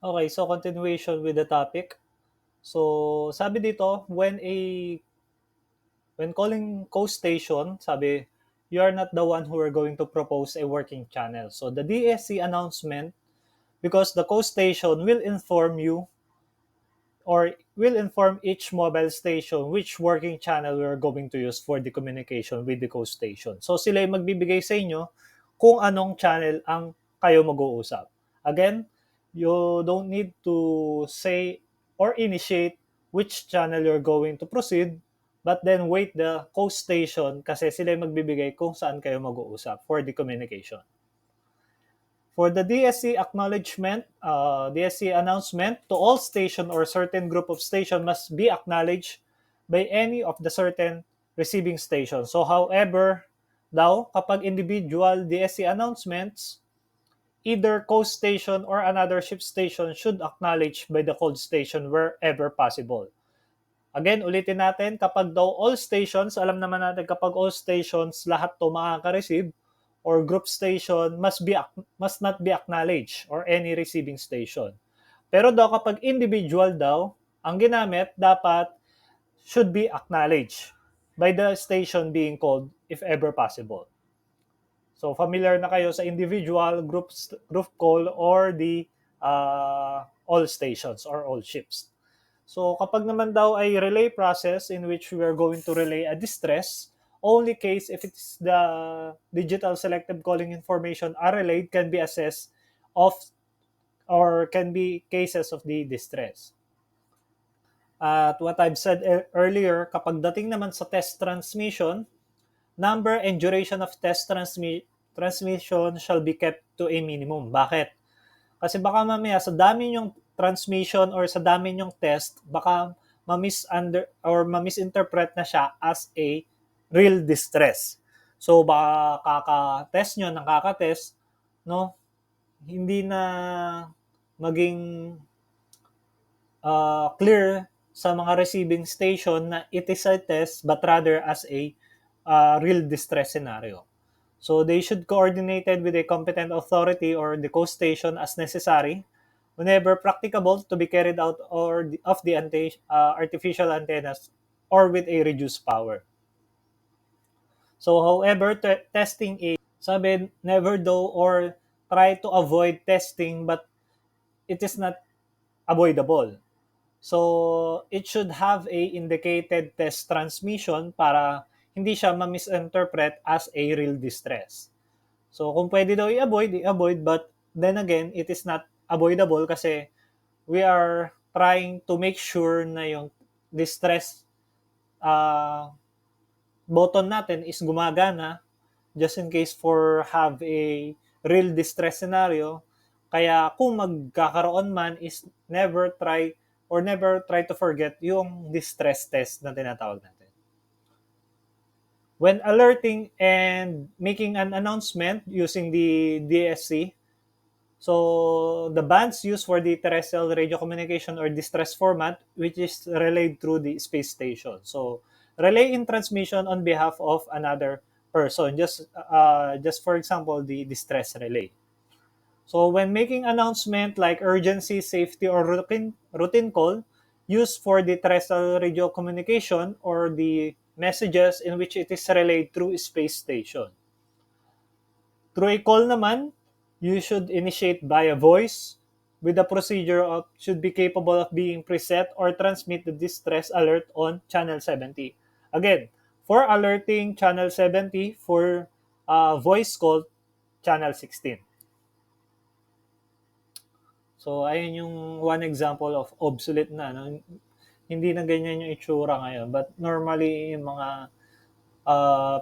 Okay, so continuation with the topic. So, sabi dito, when calling coast station, sabi, you are not the one who are going to propose a working channel. So, the DSC announcement, because the coast station will inform you or will inform each mobile station which working channel we are going to use for the communication with the coast station. So, sila yung magbibigay sa inyo kung anong channel ang kayo mag-uusap. Again, you don't need to say or initiate which channel you're going to proceed, but then wait the coast station kasi sila yung magbibigay kung saan kayo mag-uusap for the communication. For the DSC acknowledgement, DSC announcement to all station or certain group of station must be acknowledged by any of the certain receiving station. So however, daw kapag individual DSC announcements, either coast station or another ship station should acknowledge by the called station wherever possible. Again, ulitin natin, kapag daw all stations, alam naman natin kapag all stations, lahat to makaka-receive or group station must not be acknowledged or any receiving station. Pero daw kapag individual daw, ang ginamit dapat should be acknowledged by the station being called if ever possible. So familiar na kayo sa individual, group call, or the all stations or all ships. So kapag naman daw ay relay process in which we are going to relay a distress, only case if it's the digital selective calling information are relayed can be assessed of or can be cases of the distress. At what I've said earlier, kapag dating naman sa test transmission, number and duration of test transmission shall be kept to a minimum. Bakit? Kasi baka mamaya sa dami yung transmission or sa dami yung test, baka ma-misinterpret na siya as a real distress. So baka kaka-test nyo ng kaka-test, no? Hindi na maging clear sa mga receiving station na it is a test but rather as a real distress scenario. So they should coordinated with a competent authority or the coast station as necessary whenever practicable to be carried out or of the artificial antennas or with a reduced power. So however, testing a sabi never do or try to avoid testing but it is not avoidable. So it should have a indicated test transmission para hindi siya ma-misinterpret as a real distress. So kung pwede daw i-avoid, but then again, it is not avoidable kasi we are trying to make sure na yung distress uh, button natin is gumagana just in case for have a real distress scenario. Kaya kung magkakaroon man is never try to forget yung distress test na tinatawag natin. When alerting and making an announcement using the DSC, so the bands used for the terrestrial radio communication or distress format, which is relayed through the space station. So relay in transmission on behalf of another person. Just for example, the distress relay. So when making announcement like urgency, safety, or routine call, used for the terrestrial radio communication or the messages in which it is relayed through space station. Through a call naman, you should initiate via voice with the procedure of should be capable of being preset or transmit the distress alert on channel 70. Again, for alerting channel 70, for voice call channel 16. So, ayun yung one example of obsolete na. No? Hindi na ganyan yung itsura ngayon. But normally, yung mga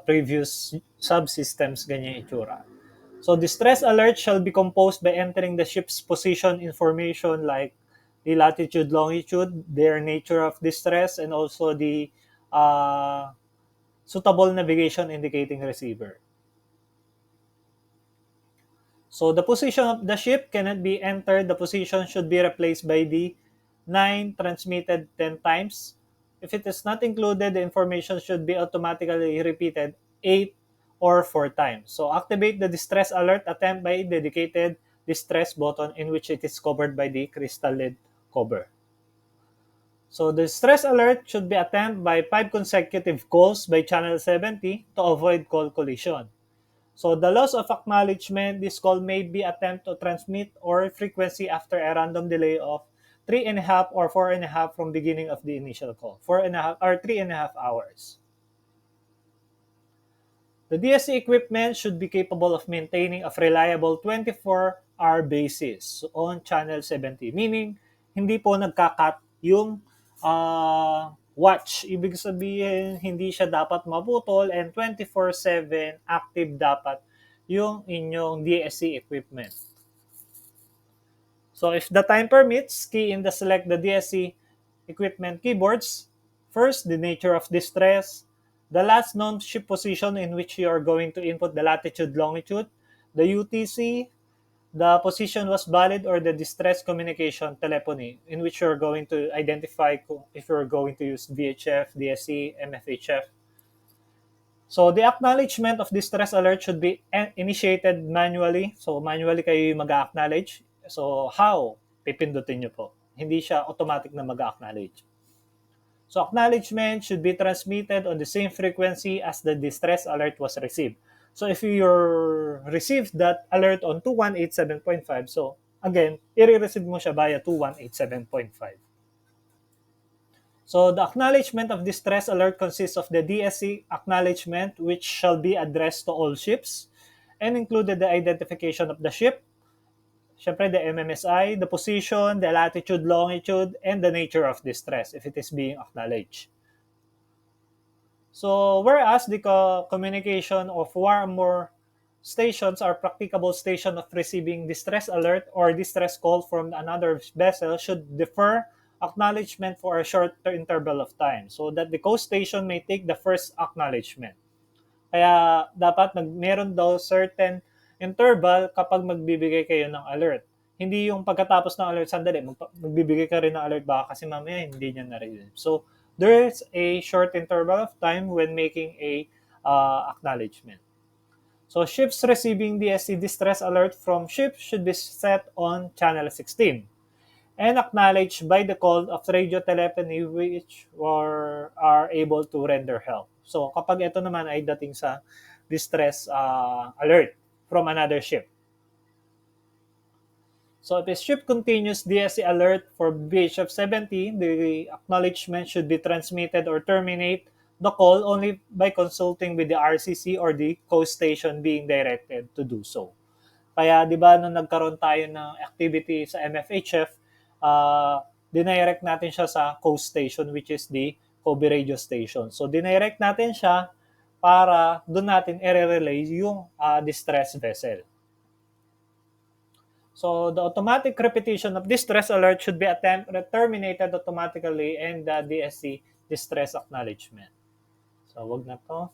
previous subsystems, ganyan yung itsura. So, distress alert shall be composed by entering the ship's position information like the latitude, longitude, their nature of distress, and also the suitable navigation indicating receiver. So the position of the ship cannot be entered. The position should be replaced by the 9 transmitted 10 times. If it is not included, the information should be automatically repeated 8 or 4 times. So activate the distress alert attempt by dedicated distress button in which it is covered by the crystal lid cover. So the stress alert should be attempted by 5 consecutive calls by channel 70 to avoid call collision. So the loss of acknowledgement, this call may be attempt to transmit or frequency after a random delay of 3.5 or 4.5 from beginning of the initial call, 4.5 or 3.5 hours. The DSC equipment should be capable of maintaining a reliable 24-hour basis on channel 70, meaning hindi po nagka-cut yung watch. Ibig sabihin, hindi siya dapat maputol and 24/7 active dapat yung inyong DSC equipment. So if the time permits, key in the select the DSC equipment keyboards. First, the nature of distress, the last known ship position in which you are going to input the latitude, longitude, the UTC, the position was valid, or the distress communication telephony in which you're going to identify if you're going to use VHF, DSC, MFHF. So the acknowledgement of distress alert should be initiated manually. So manually kayo mag-acknowledge. So how? Pipindutin nyo po. Hindi siya automatic na mag-acknowledge. So acknowledgement should be transmitted on the same frequency as the distress alert was received. So if you received that alert on 2187.5, so again, i-receive mo siya via 2187.5. So the acknowledgement of distress alert consists of the DSC acknowledgement, which shall be addressed to all ships and included the identification of the ship, syempre the MMSI, the position, the latitude, longitude, and the nature of distress if it is being acknowledged. So whereas the communication of one or more stations are practicable station of receiving distress alert or distress call from another vessel should defer acknowledgement for a short interval of time so that the coast station may take the first acknowledgement. Kaya dapat meron daw certain interval kapag magbibigay kayo ng alert. Hindi yung pagkatapos ng alert, sandali, magbibigay ka rin ng alert baka kasi mamaya hindi niya na-receive. So, there's a short interval of time when making a acknowledgement. So, ships receiving DSC distress alert from ships should be set on channel 16 and acknowledged by the call of radio telephony which are able to render help. So, kapag ito naman ay dating sa distress alert from another ship. So, if a ship continues DSC alert for VHF 70, the acknowledgement should be transmitted or terminate the call only by consulting with the RCC or the coast station being directed to do so. Kaya 'di ba nung nagkaroon tayo ng activity sa MFHF, dinirect natin siya sa coast station which is the Kobe radio station. So dinirect natin siya para doon natin i-relay yung distress vessel. So the automatic repetition of distress alert should be terminated automatically and the DSC distress acknowledgement. So wag na to.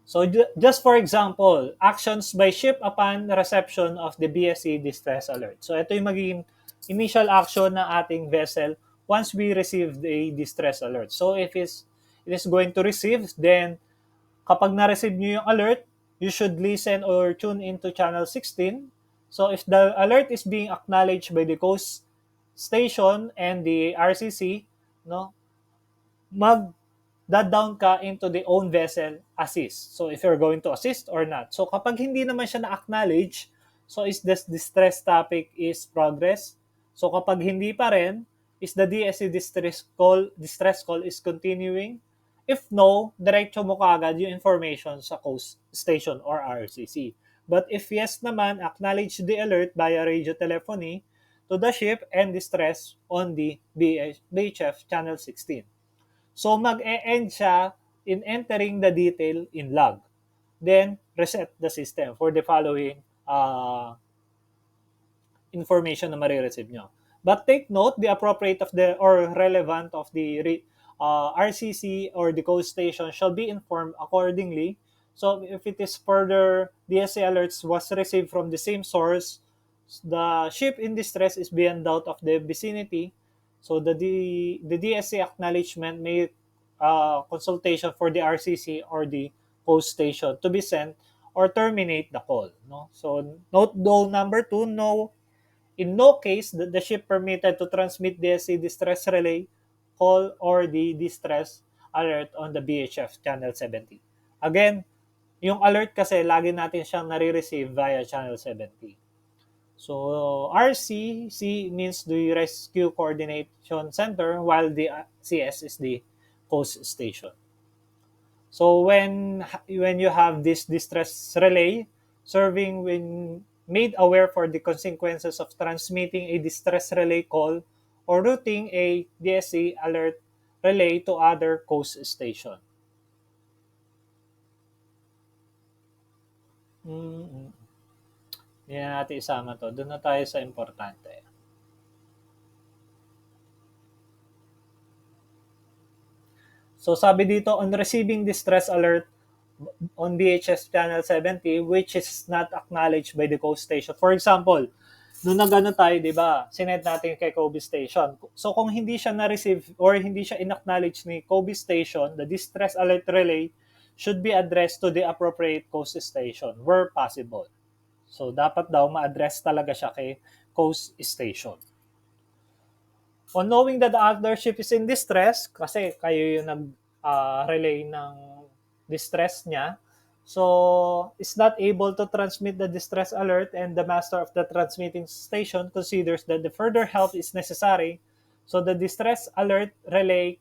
So just for example, actions by ship upon reception of the BSC distress alert. So ito yung magiging initial action ng ating vessel once we receive the distress alert. So if it is going to receive, then kapag na-receive nyo yung alert, you should listen or tune into channel 16. So if the alert is being acknowledged by the coast station and the RCC, no, down ka into the own vessel assist. So if you're going to assist or not. So kapag hindi naman siya na-acknowledge, so is this distress topic is progress. So kapag hindi pa rin, is the DSC distress call is continuing. If no, diretso mo kaagad yung information sa coast station or RCC. But if yes naman, acknowledge the alert via radio telephony to the ship and distress on the BHF channel 16. So mag-e-end siya in entering the detail in log. Then reset the system for the following information na marireceive nyo. But take note, the appropriate of the or relevant of the RCC or the coast station shall be informed accordingly. So if it is further DSC alerts was received from the same source, the ship in distress is beyond doubt of the vicinity. So the DSC acknowledgement may consultation for the RCC or the coast station to be sent or terminate the call. No? So note though number two, no, in no case the ship permitted to transmit DSC distress relay call or the distress alert on the BHF channel 70. Again, yung alert kasi lagi natin siyang nare-receive via channel 70. So RC means the Rescue Coordination Center while the CS is the coast station. So when you have this distress relay serving when made aware for the consequences of transmitting a distress relay call or routing a DSC alert relay to other coast station. Mm-hmm. Hindi na natin isama to. Doon na tayo sa importante. So sabi dito, on receiving distress alert on BHS channel 70 which is not acknowledged by the coast station. For example, nung nagano tayo, 'di ba? Sinend natin kay Kobe Station. So kung hindi siya na-receive or hindi siya inacknowledge ni Kobe Station, the distress alert relay should be addressed to the appropriate coast station where possible. So dapat daw ma-address talaga siya kay coast station. On knowing that the other ship is in distress, kasi kayo yung nag-relay ng distress niya, so is not able to transmit the distress alert and the master of the transmitting station considers that the further help is necessary, so the distress alert relay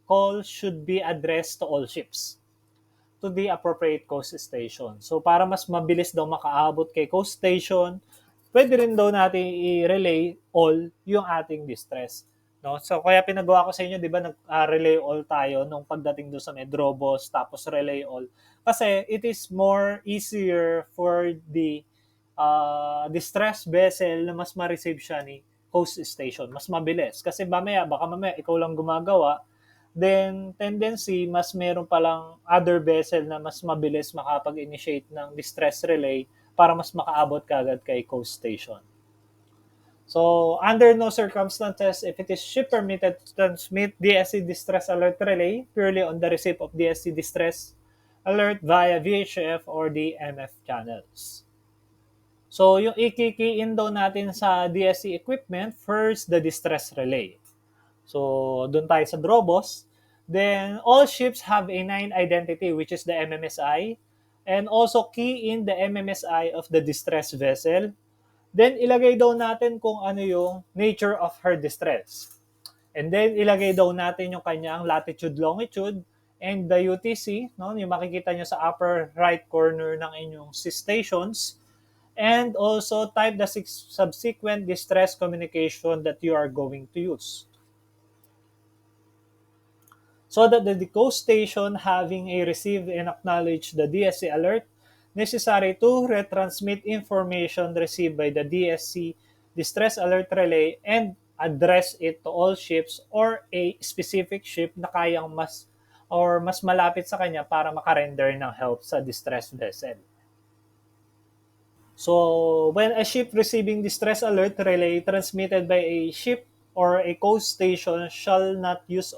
call should be addressed to all ships to the appropriate coast station. So para mas mabilis daw makaabot kay coast station, pwede rin daw natin i-relay all yung ating distress. No? So kaya pinagawa ko sa inyo, 'di ba, nag-relay all tayo nung pagdating do sa Medrobos tapos relay all. Kasi it is more easier for the distress vessel na mas ma-receive siya ni coast station. Mas mabilis. Kasi baka mamaya ikaw lang gumagawa, then tendency mas meron palang other vessel na mas mabilis makapag-initiate ng distress relay para mas makaabot kagad kay coast station. So, under no circumstances, if it is ship permitted to transmit DSC distress alert relay purely on the receipt of DSC distress alert via VHF or the MF channels. So, yung i-key in daw natin sa DSC equipment, first, the distress relay. So, doon tayo sa Drobos. Then, all ships have a 9 identity, which is the MMSI. And also, key in the MMSI of the distress vessel. Then, ilagay daw natin kung ano yung nature of her distress. And then, ilagay daw natin yung kanyang latitude, longitude, and the UTC, no? Yung makikita nyo sa upper right corner ng inyong stations. And also, type the subsequent distress communication that you are going to use. So that the coast station having a received and acknowledged the DSC alert necessary to retransmit information received by the DSC distress alert relay and address it to all ships or a specific ship na kayang mas malapit sa kanya para makarender ng help sa distress vessel. So, when a ship receiving distress alert relay transmitted by a ship or a coast station shall not use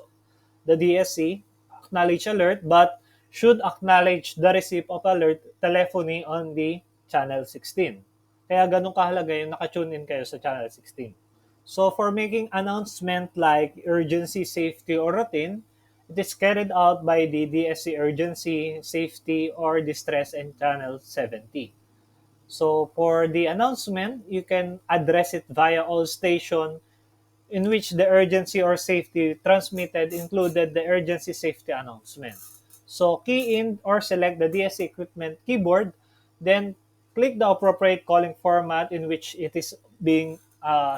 the DSC, acknowledge alert, but should acknowledge the receipt of alert telephony on the channel 16. Kaya ganun kahalaga yung naka-tune in kayo sa channel 16. So for making announcement like urgency, safety, or routine, it is carried out by the DSC urgency, safety, or distress and channel 70. So for the announcement, you can address it via all station in which the urgency or safety transmitted included the urgency safety announcement. So key in or select the DSC equipment keyboard, then click the appropriate calling format in which it is being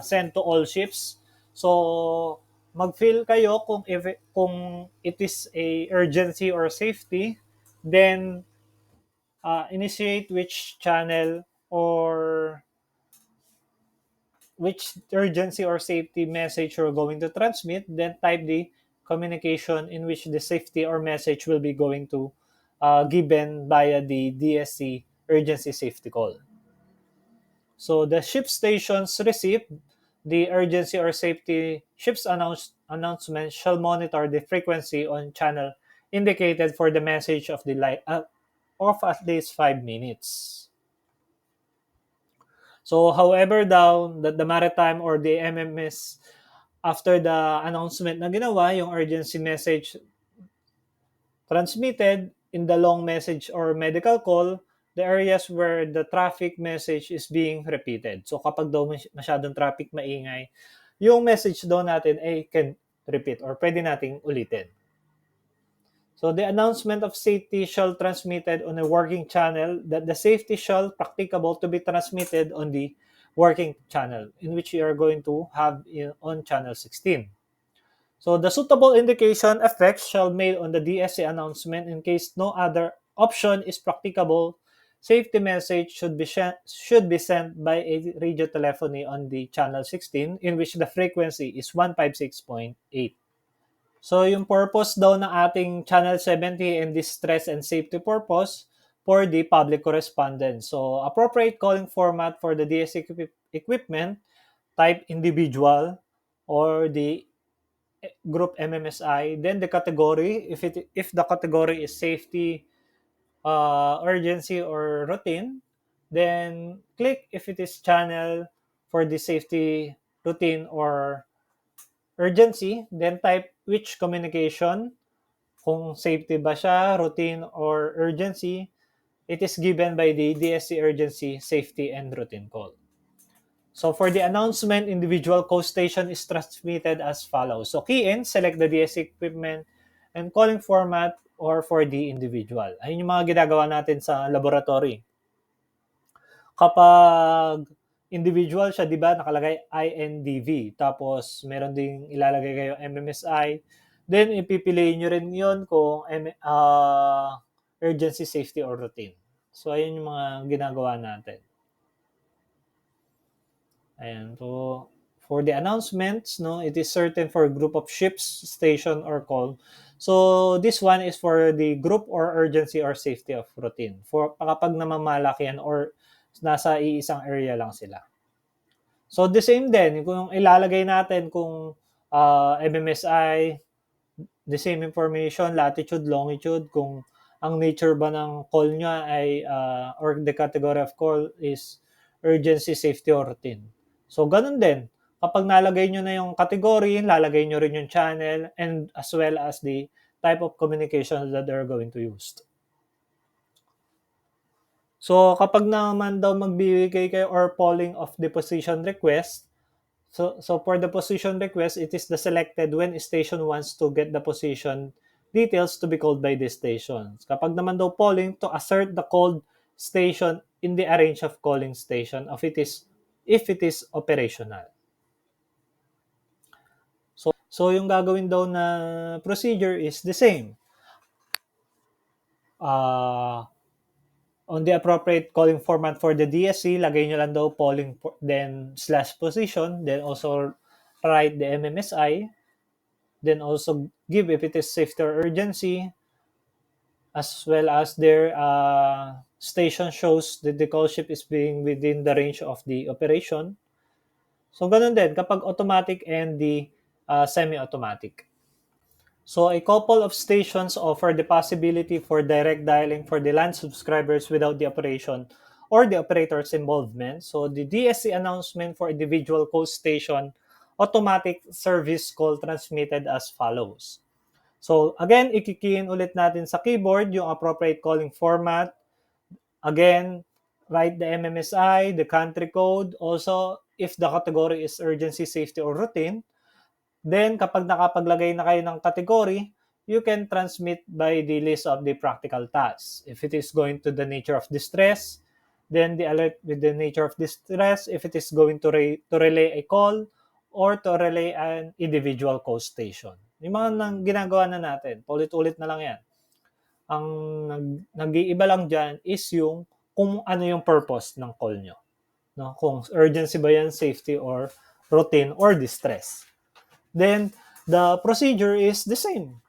sent to all ships. So mag-fill kayo kung it is a urgency or safety, then initiate which channel or which urgency or safety message you're going to transmit, then type the communication in which the safety or message will be going to given via the DSC urgency safety call. So the ship stations receive the urgency or safety ship's announcement shall monitor the frequency on channel indicated for the message of the of at least 5 minutes. So, however daw that the maritime or the MMS, after the announcement na ginawa, yung urgency message transmitted in the long message or medical call, the areas where the traffic message is being repeated. So, kapag daw masyadong traffic maingay, yung message daw natin ay can repeat or pwede nating ulitin. So the announcement of safety shall transmitted on a working channel that the safety shall practicable to be transmitted on the working channel in which you are going to have on channel 16. So the suitable indication effects shall made on the DSC announcement in case no other option is practicable. Safety message should be sent by a radio telephony on the channel 16 in which the frequency is 156.8. So, yung purpose daw ng ating Channel 70 and distress and safety purpose for the public correspondence. So, appropriate calling format for the DS equipment, type individual or the group MMSI, then the category, if the category is safety, urgency, or routine, then click if it is channel for the safety, routine, or urgency, then type which communication, kung safety ba siya, routine, or urgency, it is given by the DSC urgency, safety, and routine call. So for the announcement, individual call station is transmitted as follows. So key in, select the DSC equipment, and calling format or for the individual. Ayun yung mga ginagawa natin sa laboratory. Kapag individual siya, di ba, nakalagay INDV. Tapos, meron ding ilalagay kayo MMSI. Then, ipipiliin nyo rin yun kung urgency, safety, or routine. So, ayun yung mga ginagawa natin. Ayan. So, for the announcements, no, it is certain for a group of ships, station, or call. So, this one is for the group or urgency or safety of routine. For kapag namamalaki yan or nasa iisang area lang sila. So, the same din, kung ilalagay natin kung MMSI, the same information, latitude, longitude, kung ang nature ba ng call niya ay, or the category of call is urgency, safety, or routine. So, ganun din. Kapag nalagay nyo na yung category, lalagay nyo rin yung channel and as well as the type of communication that they're going to use. So, kapag naman daw magbibigay kayo or polling of the position request, so for the position request, it is the selected when station wants to get the position details to be called by the stations. Kapag naman daw polling, to assert the called station in the range of calling station if it is operational. So yung gagawin daw na procedure is the same. On the appropriate calling format for the DSC, lagay nyo lang daw polling, then /position, then also write the MMSI, then also give if it is safety or urgency, as well as their station shows that the call ship is being within the range of the operation. So, ganun din kapag automatic and the semi-automatic. So, a couple of stations offer the possibility for direct dialing for the land subscribers without the operation or the operator's involvement. So, the DSC announcement for individual call station, automatic service call transmitted as follows. So, again, ikikiin ulit natin sa keyboard yung appropriate calling format. Again, write the MMSI, the country code, also if the category is urgency, safety, or routine. Then, kapag nakapaglagay na kayo ng category, you can transmit by the list of the practical tasks. If it is going to the nature of distress, then the alert with the nature of distress, if it is going to relay a call or to relay an individual call station. Yung mga ginagawa na natin, ulit-ulit na lang yan. Ang nag-iiba lang dyan is yung kung ano yung purpose ng call nyo. No? Kung urgency ba yan, safety, or routine, or distress. Then, the procedure is the same.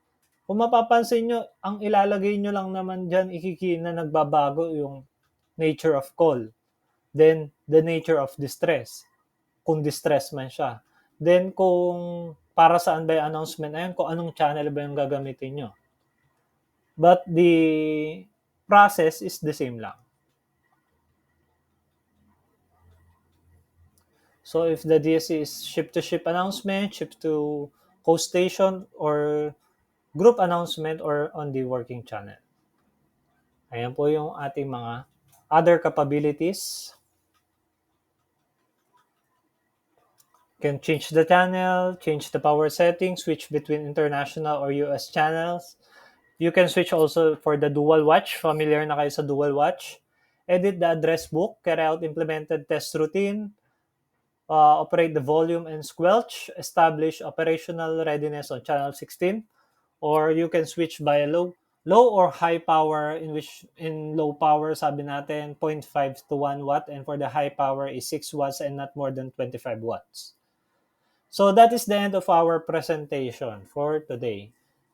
Kung mapapansin nyo, ang ilalagay nyo lang naman dyan, ikikiin na nagbabago yung nature of call. Then, the nature of distress. Kung distress man siya. Then, kung para saan ba yung announcement na yun, kung anong channel ba yung gagamitin nyo. But the process is the same lang. So if the DSC is ship-to-ship announcement, ship-to host station, or group announcement, or on the working channel. Ayan po yung ating mga other capabilities. Can change the channel, change the power settings, switch between international or US channels. You can switch also for the dual watch. Familiar na kayo sa dual watch. Edit the address book, carry out implemented test routine, operate the volume and squelch, establish operational readiness on channel 16, or you can switch by low or high power, in which in low power sabi natin 0.5 to 1 watt, and for the high power is 6 watts and not more than 25 watts. So that is the end of our presentation for today.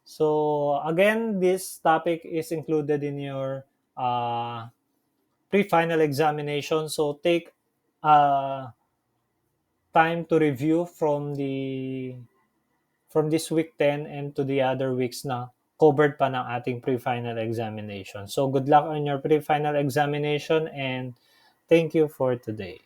So again, this topic is included in your pre-final examination. So take time to review from this week 10 and to the other weeks na covered pa ng ating pre-final examination. So good luck on your pre-final examination and thank you for today.